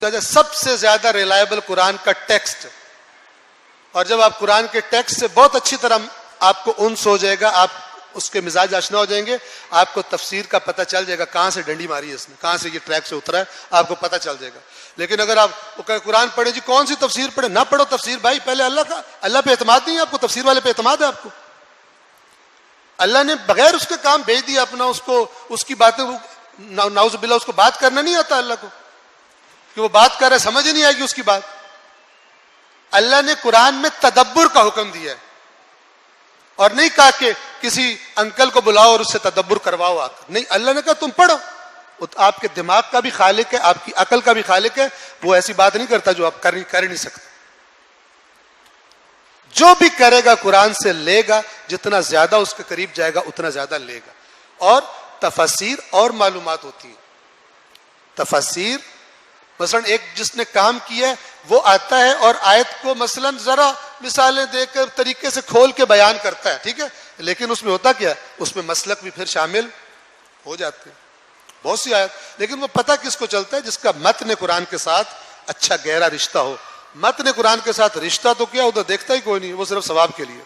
سب سے زیادہ ریلائبل قرآن کا ٹیکسٹ. اور جب آپ قرآن کے ٹیکسٹ سے بہت اچھی طرح آپ کو انس ہو جائے گا, آپ اس کے مزاج آشنا ہو جائیں گے, آپ کو تفسیر کا پتہ چل جائے گا کہاں سے ڈنڈی ماری ہے اس نے, کہاں سے یہ ٹریک سے اترا ہے, آپ کو پتہ چل جائے گا. لیکن اگر آپ قرآن پڑھیں جی کون سی تفسیر پڑھیں, نہ پڑھو تفسیر بھائی. پہلے اللہ پہ اعتماد نہیں ہے آپ کو, تفسیر والے پہ اعتماد ہے آپ کو. اللہ نے بغیر اس کے کام بھیج دیا اپنا, اس کو اس کی باتیں نعوذ باللہ اس کو بات کرنا نہیں آتا اللہ کو, کہ وہ بات کر رہا ہے سمجھ ہی نہیں آئے گی اس کی بات. اللہ نے قرآن میں تدبر کا حکم دیا ہے, اور نہیں کہا کہ کسی انکل کو بلاؤ اور اس سے تدبر کرواؤ آ کر. نہیں, اللہ نے کہا تم پڑھو. آپ کے دماغ کا بھی خالق ہے, آپ کی عقل کا بھی خالق ہے, وہ ایسی بات نہیں کرتا جو آپ کر ہی نہیں سکتے. جو بھی کرے گا قرآن سے لے گا, جتنا زیادہ اس کے قریب جائے گا اتنا زیادہ لے گا. اور تفسیر اور معلومات ہوتی ہیں. تفسیر مثلا ایک جس نے کام کیا ہے وہ آتا ہے اور آیت کو مثلا ذرا مثالیں دے کر طریقے سے کھول کے بیان کرتا ہے, ٹھیک ہے, لیکن اس میں ہوتا کیا, اس میں مسلک بھی پھر شامل ہو جاتے ہیں بہت سی آیت. لیکن وہ پتہ کس کو چلتا ہے, جس کا متن قرآن کے ساتھ اچھا گہرا رشتہ ہو. متن قرآن کے ساتھ رشتہ تو کیا ادھر دیکھتا ہی کوئی نہیں, وہ صرف ثواب کے لیے.